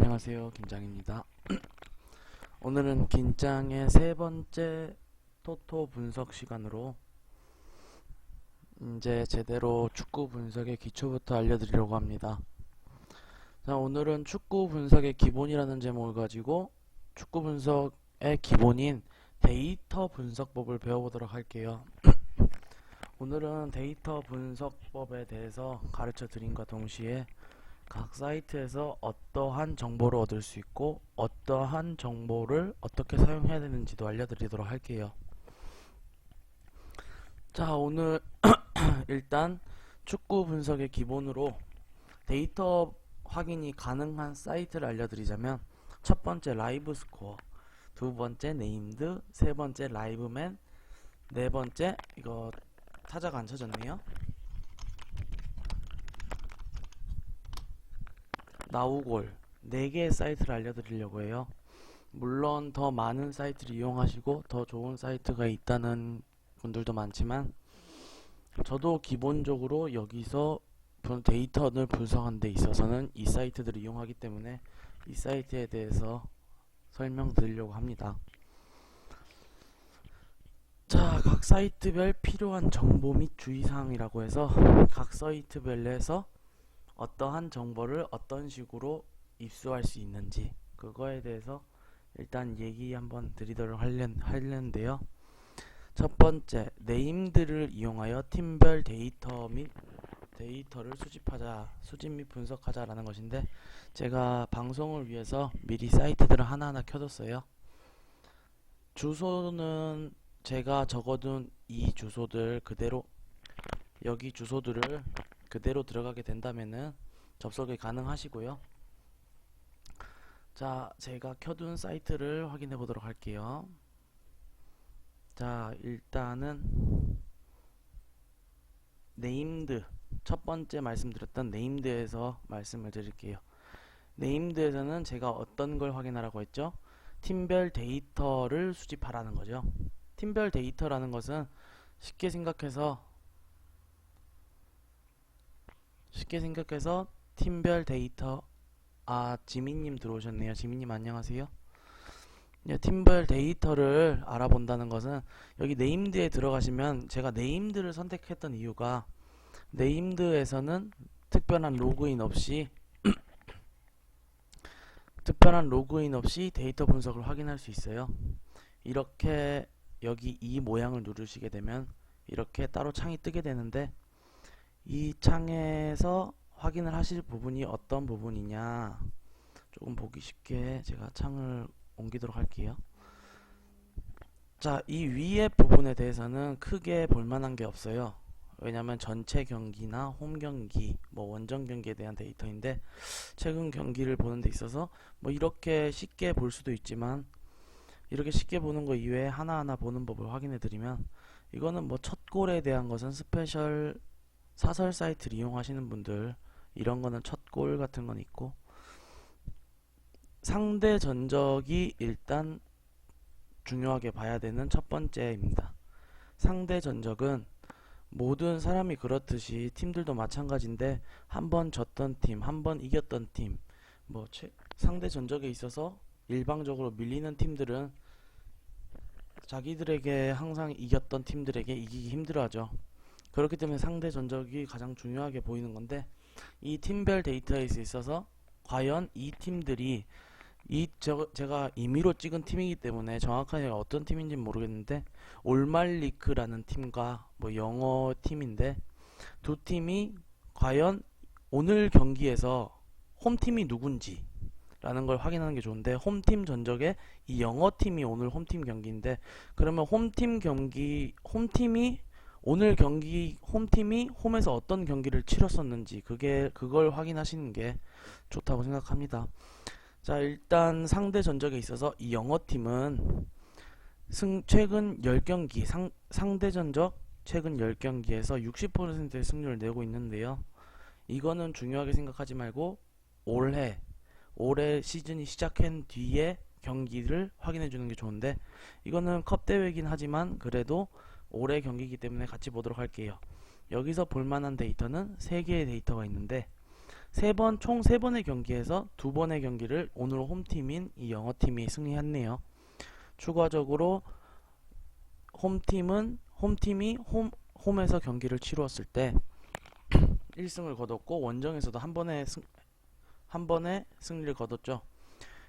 안녕하세요, 김장입니다. 오늘은 긴장의 세 번째 토토 분석 시간으로 이제 제대로 축구 분석의 기초부터 알려드리려고 합니다. 자, 오늘은 축구 분석의 기본이라는 제목을 가지고 축구 분석의 기본인 데이터 분석법을 배워보도록 할게요. 오늘은 데이터 분석법에 대해서 가르쳐 드림과 동시에 각 사이트에서 어떠한 정보를 얻을 수 있고 어떠한 정보를 어떻게 사용해야 되는지도 알려드리도록 할게요. 자, 오늘 일단 축구 분석의 기본으로 데이터 확인이 가능한 사이트를 알려드리자면, 첫 번째 라이브 스코어, 두 번째 네임드, 세 번째 라이브맨, 네 번째 이거 타자가 안 쳐졌네요. 나우골, 4개의 사이트를 알려드리려고 해요. 물론 더 많은 사이트를 이용하시고 더 좋은 사이트가 있다는 분들도 많지만, 저도 기본적으로 여기서 데이터를 분석하는 데 있어서는 이 사이트들을 이용하기 때문에 이 사이트에 대해서 설명드리려고 합니다. 자, 각 사이트별 필요한 정보 및 주의사항이라고 해서 각 사이트별에서 어떠한 정보를 어떤 식으로 입수할 수 있는지, 그거에 대해서 일단 얘기 한번 드리도록 하려는데요. 첫 번째, 네임드를 이용하여 팀별 데이터 및 데이터를 수집 및 분석하자라는 것인데, 제가 방송을 위해서 미리 사이트들을 하나하나 켜뒀어요. 주소는 제가 적어둔 이 주소들 그대로, 여기 주소들을 그대로 들어가게 된다면은 접속이 가능하시고요. 자, 제가 켜둔 사이트를 확인해 보도록 할게요. 자, 일단은 네임드, 첫 번째 말씀드렸던 네임드에서 말씀을 드릴게요. 네임드에서는 제가 어떤 걸 확인하라고 했죠? 팀별 데이터를 수집하라는 거죠. 팀별 데이터라는 것은 쉽게 생각해서 팀별 데이터, 지민님 들어오셨네요. 지민님 안녕하세요. 팀별 데이터를 알아본다는 것은, 여기 네임드에 들어가시면, 제가 네임드를 선택했던 이유가 네임드에서는 특별한 로그인 없이 데이터 분석을 확인할 수 있어요. 이렇게 여기 이 모양을 누르시게 되면 이렇게 따로 창이 뜨게 되는데, 이 창에서 확인을 하실 부분이 어떤 부분이냐, 조금 보기 쉽게 제가 창을 옮기도록 할게요. 자, 이 위에 부분에 대해서는 크게 볼만한 게 없어요. 왜냐면 전체 경기나 홈 경기, 원정 경기에 대한 데이터인데, 최근 경기를 보는 데 있어서 이렇게 쉽게 볼 수도 있지만, 이렇게 쉽게 보는 거 이외에 하나하나 보는 법을 확인해 드리면, 이거는 첫 골에 대한 것은 스페셜 사설 사이트를 이용하시는 분들, 이런 거는 첫 골 같은 건 있고, 상대 전적이 일단 중요하게 봐야 되는 첫 번째입니다. 상대 전적은 모든 사람이 그렇듯이 팀들도 마찬가지인데, 한 번 졌던 팀, 한 번 이겼던 팀, 상대 전적에 있어서 일방적으로 밀리는 팀들은 자기들에게 항상 이겼던 팀들에게 이기기 힘들어하죠. 그렇기 때문에 상대 전적이 가장 중요하게 보이는 건데, 이 팀별 데이터에 있어서 과연 이 팀들이 제가 임의로 찍은 팀이기 때문에 정확하게 어떤 팀인지는 모르겠는데, 올말리크라는 팀과 영어 팀인데, 두 팀이 과연 오늘 경기에서 홈팀이 누군지 라는 걸 확인하는 게 좋은데, 홈팀 전적에 이 영어 팀이 오늘 홈팀 경기인데, 그러면 홈팀이 홈에서 어떤 경기를 치렀었는지, 그걸 확인하시는 게 좋다고 생각합니다. 자, 일단 상대 전적에 있어서 이 영어팀은 최근 10경기, 상대 전적 최근 10경기에서 60%의 승률을 내고 있는데요. 이거는 중요하게 생각하지 말고 올해 시즌이 시작한 뒤에 경기를 확인해 주는 게 좋은데, 이거는 컵 대회이긴 하지만 그래도 올해 경기이기 때문에 같이 보도록 할게요. 여기서 볼만한 데이터는 3개의 데이터가 있는데, 총 세 번의 경기에서 두 번의 경기를 오늘 홈팀인 이 영어팀이 승리했네요. 추가적으로 홈팀이 홈에서 경기를 치루었을 때 1승을 거뒀고 원정에서도 한 번의 승리를 거뒀죠.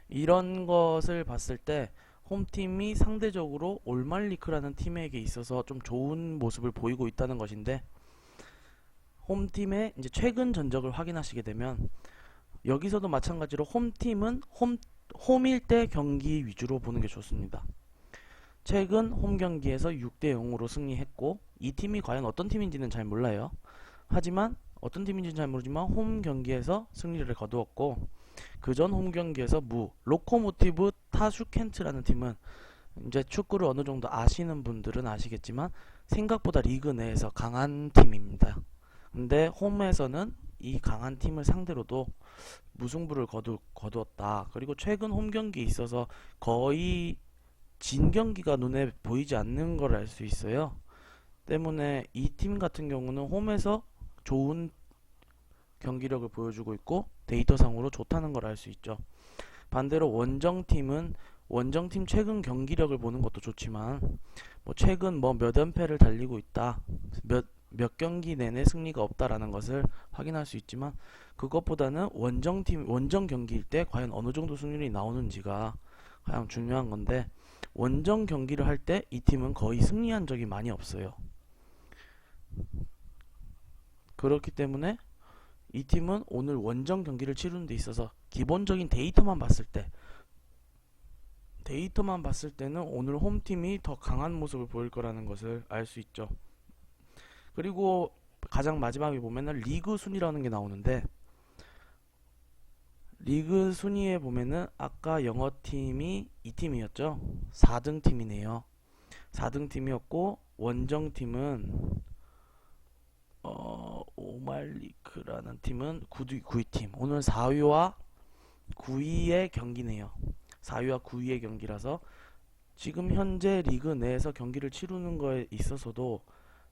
이런 것을 봤을 때 홈팀이 상대적으로 올말리크라는 팀에게 있어서 좀 좋은 모습을 보이고 있다는 것인데, 홈팀의 이제 최근 전적을 확인하시게 되면 여기서도 마찬가지로 홈팀은 홈일 때 경기 위주로 보는 게 좋습니다. 최근 홈 경기에서 6대 0으로 승리했고, 이 팀이 과연 어떤 팀인지는 잘 몰라요. 하지만 어떤 팀인지는 잘 모르지만 홈 경기에서 승리를 거두었고, 그전 홈 경기에서 로코모티브 타슈켄트라는 팀은 이제 축구를 어느 정도 아시는 분들은 아시겠지만 생각보다 리그 내에서 강한 팀입니다. 근데 홈에서는 이 강한 팀을 상대로도 무승부를 거두었다. 그리고 최근 홈 경기에 있어서 거의 진 경기가 눈에 보이지 않는 걸 알 수 있어요. 때문에 이 팀 같은 경우는 홈에서 좋은 경기력을 보여주고 있고 데이터상으로 좋다는 걸 알 수 있죠. 반대로 원정팀 최근 경기력을 보는 것도 좋지만 최근 몇 연패를 달리고 있다, 몇 경기 내내 승리가 없다라는 것을 확인할 수 있지만, 그것보다는 원정 경기일 때 과연 어느 정도 승률이 나오는지가 가장 중요한 건데, 원정 경기를 할 때 이 팀은 거의 승리한 적이 많이 없어요. 그렇기 때문에 이 팀은 오늘 원정 경기를 치르는 데 있어서 기본적인 데이터만 봤을 때는 오늘 홈팀이 더 강한 모습을 보일 거라는 것을 알 수 있죠. 그리고 가장 마지막에 보면은 리그 순위라는 게 나오는데, 리그 순위에 보면은 아까 영어팀이 이 팀이었죠. 4등 팀이네요. 4등 팀이었고 원정팀은 오말리크라는 팀은 9위 팀. 오늘 4위와 9위의 경기네요. 4위와 9위의 경기라서 지금 현재 리그 내에서 경기를 치르는 거에 있어서도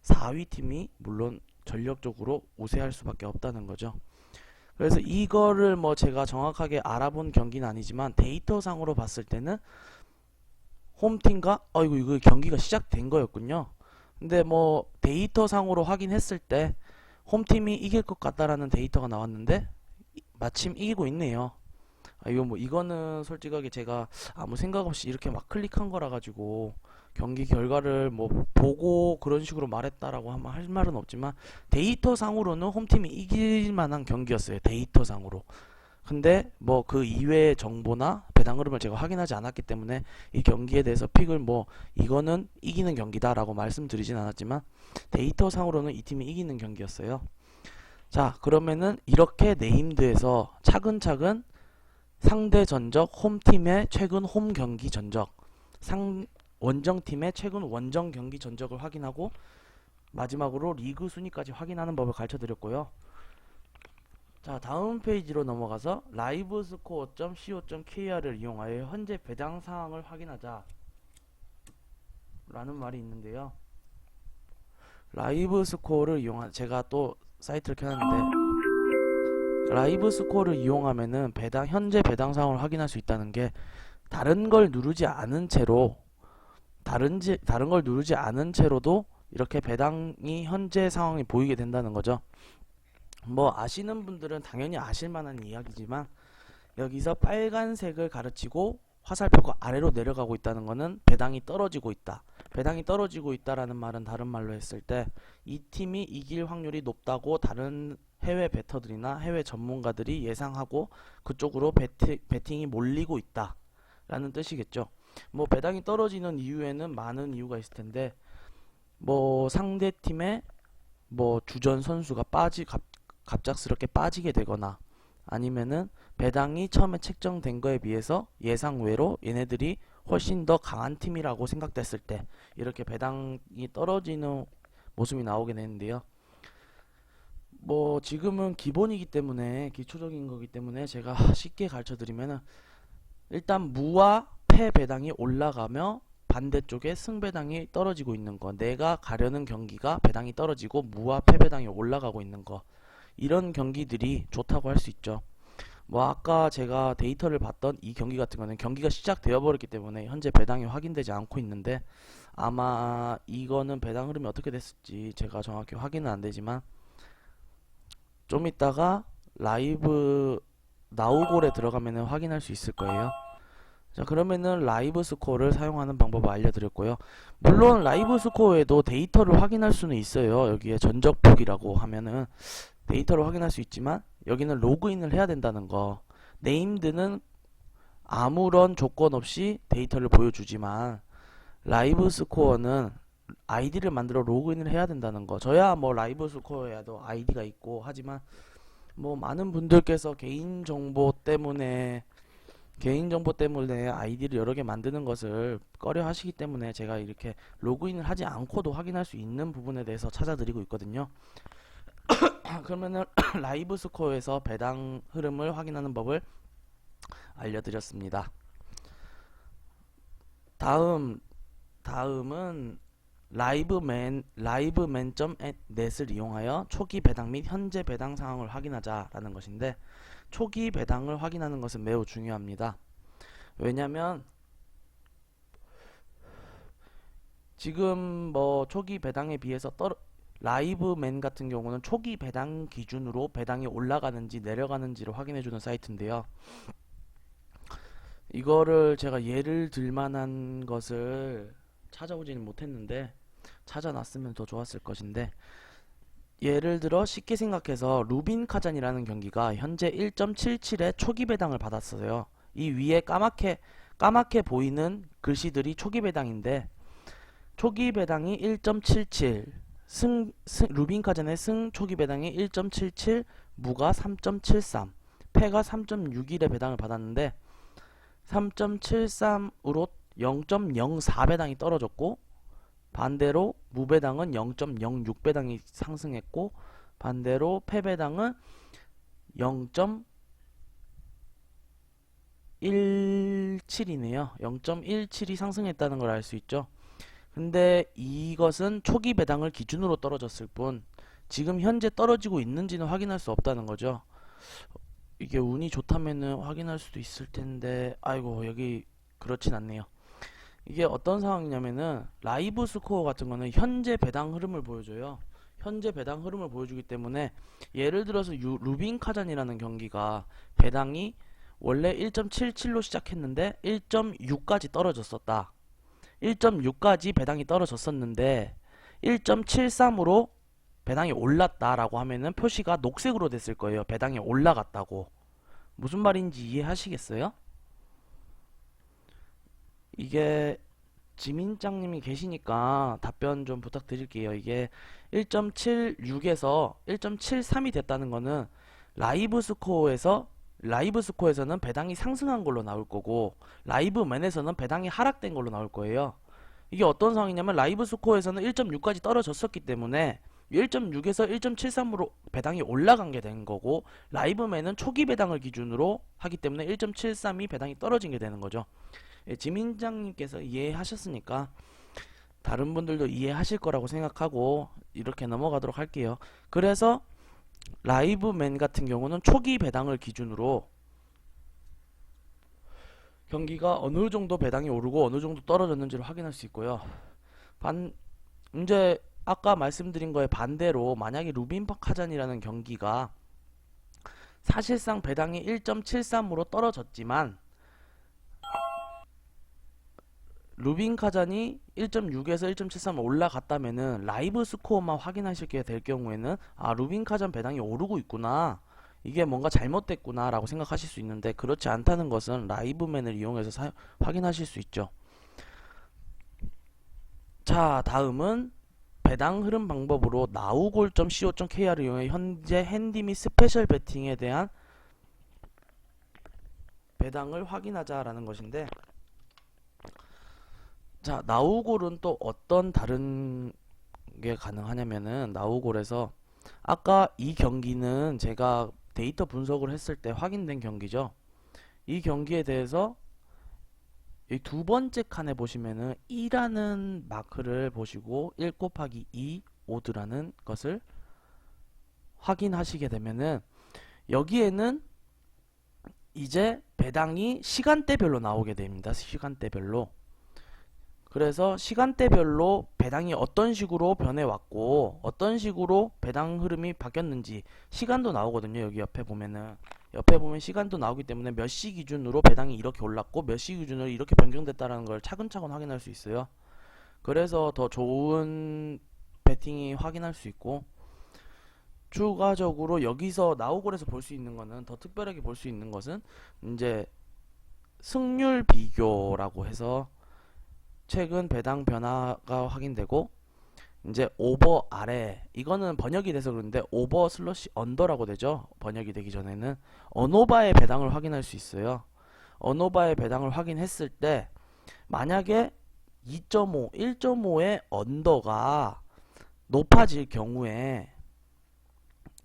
4위 팀이 물론 전력적으로 우세할 수밖에 없다는 거죠. 그래서 이거를 제가 정확하게 알아본 경기는 아니지만 데이터상으로 봤을 때는 홈팀과 이거 경기가 시작된 거였군요. 근데 데이터상으로 확인했을 때 홈팀이 이길 것 같다라는 데이터가 나왔는데 마침 이기고 있네요. 이거는 솔직하게 제가 아무 생각 없이 이렇게 막 클릭한 거라 가지고 경기 결과를 보고 그런 식으로 말했다라고 하면 할 말은 없지만, 데이터상으로는 홈팀이 이길 만한 경기였어요. 데이터상으로. 근데 그 이외의 정보나 배당 흐름을 제가 확인하지 않았기 때문에 이 경기에 대해서 픽을 이거는 이기는 경기다라고 말씀드리진 않았지만 데이터상으로는 이 팀이 이기는 경기였어요. 자, 그러면은 이렇게 네임드에서 차근차근 상대 전적, 홈팀의 최근 홈 경기 전적, 원정팀의 최근 원정 경기 전적을 확인하고 마지막으로 리그 순위까지 확인하는 법을 가르쳐 드렸고요. 자, 다음 페이지로 넘어가서 livescore.co.kr을 이용하여 현재 배당 상황을 확인하자 라는 말이 있는데요. 라이브스코어를 제가 또 사이트를 켜놨는데, 라이브스코어를 이용하면은 현재 배당 상황을 확인할 수 있다는 게 다른 걸 누르지 않은 채로도 이렇게 배당이 현재 상황이 보이게 된다는 거죠. 아시는 분들은 당연히 아실 만한 이야기지만, 여기서 빨간색을 가르치고 화살표가 아래로 내려가고 있다는 것은 배당이 떨어지고 있다. 배당이 떨어지고 있다라는 말은 다른 말로 했을 때 이 팀이 이길 확률이 높다고 다른 해외 베터들이나 해외 전문가들이 예상하고 그쪽으로 베팅이 몰리고 있다 라는 뜻이겠죠. 배당이 떨어지는 이유에는 많은 이유가 있을 텐데, 상대 팀의 주전 선수가 갑작스럽게 빠지게 되거나, 아니면은 배당이 처음에 책정된 거에 비해서 예상 외로 얘네들이 훨씬 더 강한 팀이라고 생각됐을 때 이렇게 배당이 떨어지는 모습이 나오게 되는데요. 지금은 기본이기 때문에, 기초적인 거기 때문에 제가 쉽게 가르쳐 드리면은, 일단 무와 패 배당이 올라가며 반대쪽에 승 배당이 떨어지고 있는 거, 내가 가려는 경기가 배당이 떨어지고 무와 패 배당이 올라가고 있는 거, 이런 경기들이 좋다고 할 수 있죠. 뭐 아까 제가 데이터를 봤던 이 경기 같은 거는 경기가 시작되어 버렸기 때문에 현재 배당이 확인되지 않고 있는데, 아마 이거는 배당 흐름이 어떻게 됐을지 제가 정확히 확인은 안 되지만 좀 이따가 라이브 나우골에 들어가면은 확인할 수 있을 거예요. 자, 그러면은 라이브 스코어를 사용하는 방법을 알려드렸고요. 물론 라이브 스코어에도 데이터를 확인할 수는 있어요. 여기에 전적폭이라고 하면은 데이터를 확인할 수 있지만 여기는 로그인을 해야 된다는 거. 네임드는 아무런 조건 없이 데이터를 보여주지만 라이브 스코어는 아이디를 만들어 로그인을 해야 된다는 거. 저야 뭐 라이브 스코어에도 아이디가 있고 하지만 뭐 많은 분들께서 개인정보 때문에 아이디를 여러 개 만드는 것을 꺼려 하시기 때문에 제가 이렇게 로그인을 하지 않고도 확인할 수 있는 부분에 대해서 찾아드리고 있거든요. 그러면은 라이브 스코어에서 배당 흐름을 확인하는 법을 알려드렸습니다. 다음은 liveman.net을 이용하여 초기 배당 및 현재 배당 상황을 확인하자라는 것인데, 초기 배당을 확인하는 것은 매우 중요합니다. 왜냐면 지금 뭐 초기 배당에 비해서 라이브맨 같은 경우는 초기 배당 기준으로 배당이 올라가는지 내려가는지를 확인해주는 사이트인데요. 이거를 제가 예를 들 만한 것을 찾아오지는 못했는데 찾아놨으면 더 좋았을 것인데, 예를 들어 쉽게 생각해서 루빈 카잔이라는 경기가 현재 1.77의 초기 배당을 받았어요. 이 위에 까맣게 보이는 글씨들이 초기 배당인데, 초기 배당이 1.77, 루빈 카잔의 승 초기 배당이 1.77, 무가 3.73, 패가 3.61의 배당을 받았는데 3.73으로 0.04 배당이 떨어졌고, 반대로 무배당은 0.06 배당이 상승했고, 반대로 패배당은 0.17이네요. 0.17이 상승했다는 걸 알 수 있죠. 근데 이것은 초기 배당을 기준으로 떨어졌을 뿐 지금 현재 떨어지고 있는지는 확인할 수 없다는 거죠. 이게 운이 좋다면은 확인할 수도 있을 텐데, 아이고 여기 그렇진 않네요. 이게 어떤 상황이냐면은 라이브 스코어 같은 거는 현재 배당 흐름을 보여줘요. 현재 배당 흐름을 보여주기 때문에 예를 들어서 루빈 카잔이라는 경기가 배당이 원래 1.77로 시작했는데 1.6까지 떨어졌었다. 1.6까지 배당이 떨어졌었는데 1.73으로 배당이 올랐다라고 하면은 표시가 녹색으로 됐을 거예요. 배당이 올라갔다고. 무슨 말인지 이해하시겠어요? 이게 지민짱님이 계시니까 답변 좀 부탁드릴게요. 이게 1.76에서 1.73이 됐다는 거는 라이브 스코어에서는 배당이 상승한 걸로 나올 거고, 라이브맨에서는 배당이 하락된 걸로 나올 거예요. 이게 어떤 상황이냐면 라이브 스코어에서는 1.6까지 떨어졌었기 때문에 1.6에서 1.73으로 배당이 올라간 게 된 거고, 라이브맨은 초기 배당을 기준으로 하기 때문에 1.73이 배당이 떨어진 게 되는 거죠. 예, 지민장님께서 이해하셨으니까 다른 분들도 이해하실 거라고 생각하고 이렇게 넘어가도록 할게요. 그래서 라이브맨 같은 경우는 초기 배당을 기준으로 경기가 어느 정도 배당이 오르고 어느 정도 떨어졌는지를 확인할 수 있고요. 이제 아까 말씀드린 거에 반대로 만약에 루빈 카잔이라는 경기가 사실상 배당이 1.73으로 떨어졌지만 루빈 카잔이 1.6에서 1.73 올라갔다면은 라이브 스코어만 확인하시게 될 경우에는 루빈 카잔 배당이 오르고 있구나, 이게 뭔가 잘못됐구나 라고 생각하실 수 있는데, 그렇지 않다는 것은 라이브맨을 이용해서 확인하실 수 있죠. 자, 다음은 배당 흐름 방법으로 나우골.co.kr을 이용해 현재 핸디 및 스페셜 베팅에 대한 배당을 확인하자라는 것인데, 자, 나우골은 또 어떤 다른 게 가능하냐면은, 나우골에서 아까 이 경기는 제가 데이터 분석을 했을 때 확인된 경기죠. 이 경기에 대해서 이 두 번째 칸에 보시면은 2라는 마크를 보시고 1 곱하기 2 오드라는 것을 확인하시게 되면은 여기에는 이제 배당이 시간대별로 나오게 됩니다. 시간대별로. 그래서 시간대별로 배당이 어떤 식으로 변해왔고 어떤 식으로 배당 흐름이 바뀌었는지 시간도 나오거든요. 여기 옆에 보면은 옆에 보면 시간도 나오기 때문에 몇 시 기준으로 배당이 이렇게 올랐고 몇 시 기준으로 이렇게 변경됐다라는 걸 차근차근 확인할 수 있어요. 그래서 더 좋은 베팅이 확인할 수 있고, 추가적으로 여기서 나우골에서 볼 수 있는 거는, 더 특별하게 볼 수 있는 것은 이제 승률 비교라고 해서 최근 배당 변화가 확인되고, 이제 오버 아래, 이거는 번역이 돼서 그런데 오버 슬러시 언더라고 되죠. 번역이 되기 전에는 언오바의 배당을 확인할 수 있어요. 언오바의 배당을 확인했을 때 만약에 2.5, 1.5의 언더가 높아질 경우에,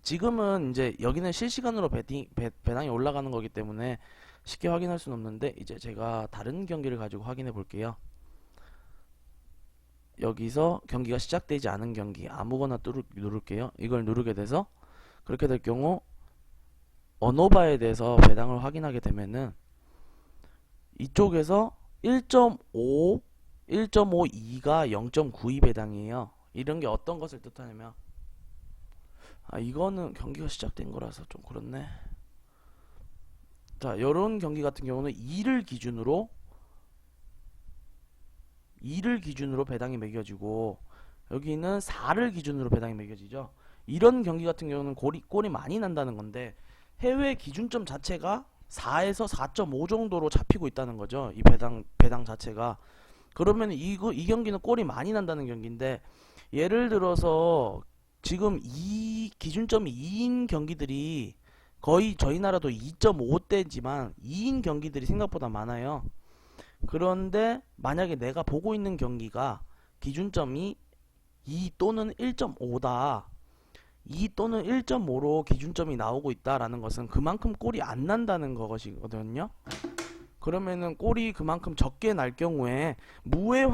지금은 이제 여기는 실시간으로 배당이 올라가는 거기 때문에 쉽게 확인할 수는 없는데, 이제 제가 다른 경기를 가지고 확인해 볼게요. 여기서 경기가 시작되지 않은 경기 아무거나 누를게요. 이걸 누르게 돼서 그렇게 될 경우 언오바에 대해서 배당을 확인하게 되면은 이쪽에서 1.5, 1.52가 0.92 배당이에요. 이런 게 어떤 것을 뜻하냐면, 이거는 경기가 시작된 거라서 좀 그렇네. 자, 요런 경기 같은 경우는 2를 기준으로 배당이 매겨지고, 여기는 4를 기준으로 배당이 매겨지죠. 이런 경기 같은 경우는 꼴이 많이 난다는 건데, 해외 기준점 자체가 4에서 4.5 정도로 잡히고 있다는 거죠. 이 배당 자체가. 그러면 이 경기는 꼴이 많이 난다는 경기인데, 예를 들어서 지금 이 기준점이 2인 경기들이 거의 저희 나라도 2.5대지만 2인 경기들이 생각보다 많아요. 그런데 만약에 내가 보고 있는 경기가 기준점이 2 또는 1.5다. 2 또는 1.5로 기준점이 나오고 있다라는 것은 그만큼 꼴이 안 난다는 것이거든요. 그러면은 꼴이 그만큼 적게 날 경우에 무의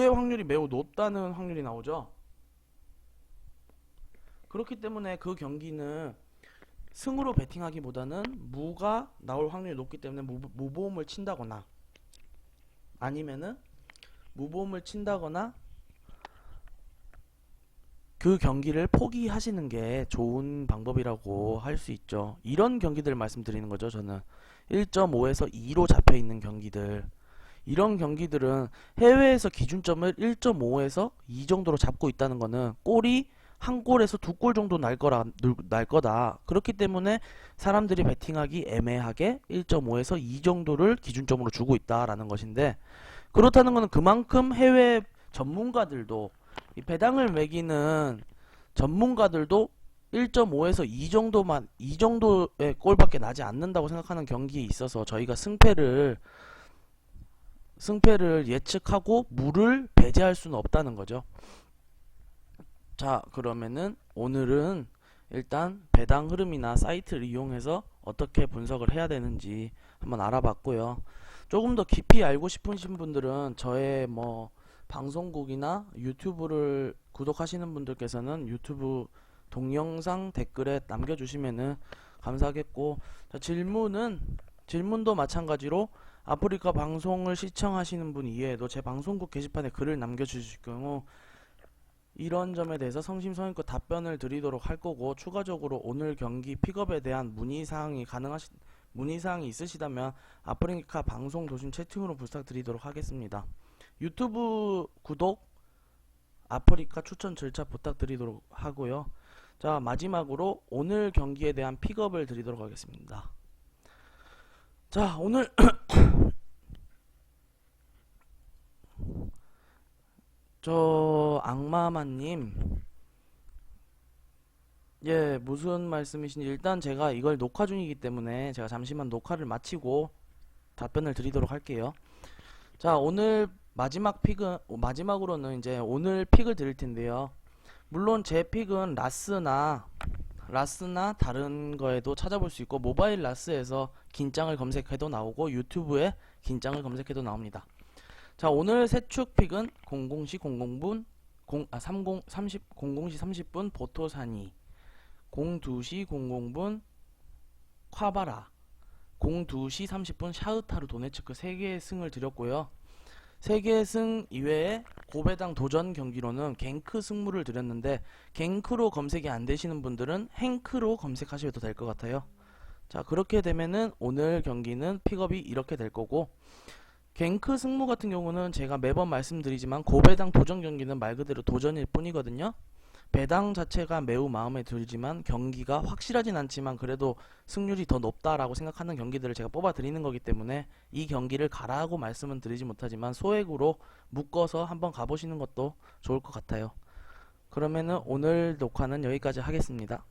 확률이 매우 높다는 확률이 나오죠. 그렇기 때문에 그 경기는 승으로 베팅하기보다는 무가 나올 확률이 높기 때문에 무보험을 친다거나, 아니면은 무보험을 친다거나 그 경기를 포기하시는 게 좋은 방법이라고 할 수 있죠. 이런 경기들 말씀드리는 거죠. 저는 1.5에서 2로 잡혀 있는 경기들, 이런 경기들은 해외에서 기준점을 1.5에서 2 정도로 잡고 있다는 거는 꼴이 한 골에서 두 골 정도 날 거다. 그렇기 때문에 사람들이 베팅하기 애매하게 1.5에서 2 정도를 기준점으로 주고 있다라는 것인데, 그렇다는 것은 그만큼 해외 전문가들도, 이 배당을 매기는 전문가들도 1.5에서 2 정도의 골밖에 나지 않는다고 생각하는 경기에 있어서 저희가 승패를 예측하고 무를 배제할 수는 없다는 거죠. 자, 그러면은 오늘은 일단 배당 흐름이나 사이트를 이용해서 어떻게 분석을 해야 되는지 한번 알아봤고요. 조금 더 깊이 알고 싶으신 분들은 저의 방송국이나 유튜브를 구독하시는 분들께서는 유튜브 동영상 댓글에 남겨주시면은 감사하겠고, 자, 질문도 마찬가지로 아프리카 방송을 시청하시는 분 이외에도 제 방송국 게시판에 글을 남겨주실 경우 이런 점에 대해서 성심성의껏 답변을 드리도록 할 거고, 추가적으로 오늘 경기 픽업에 대한 문의사항이 있으시다면 아프리카 방송 도심 채팅으로 부탁드리도록 하겠습니다. 유튜브 구독, 아프리카 추천 절차 부탁드리도록 하고요. 자, 마지막으로 오늘 경기에 대한 픽업을 드리도록 하겠습니다. 자, 오늘 악마마님, 예, 무슨 말씀이신지, 일단 제가 이걸 녹화 중이기 때문에 제가 잠시만 녹화를 마치고 답변을 드리도록 할게요. 자, 오늘 마지막으로는 이제 오늘 픽을 드릴 텐데요. 물론 제 픽은 라스나 다른 거에도 찾아볼 수 있고, 모바일 라스에서 긴장을 검색해도 나오고 유튜브에 긴장을 검색해도 나옵니다. 자, 오늘 세축 픽은 00시 00분 00시 30분 보토사니 02시 00분 콰바라, 02시 30분 샤흐타르 도네츠크 3개의 승을 드렸고요. 3개의 승 이외에 고배당 도전 경기로는 갱크 승무를 드렸는데, 갱크로 검색이 안 되시는 분들은 행크로 검색하셔도 될 것 같아요. 자, 그렇게 되면은 오늘 경기는 픽업이 이렇게 될 거고, 갱크 승무 같은 경우는 제가 매번 말씀드리지만 고배당 도전 경기는 말 그대로 도전일 뿐이거든요. 배당 자체가 매우 마음에 들지만 경기가 확실하진 않지만 그래도 승률이 더 높다라고 생각하는 경기들을 제가 뽑아 드리는 거기 때문에 이 경기를 가라고 말씀은 드리지 못하지만 소액으로 묶어서 한번 가보시는 것도 좋을 것 같아요. 그러면은 오늘 녹화는 여기까지 하겠습니다.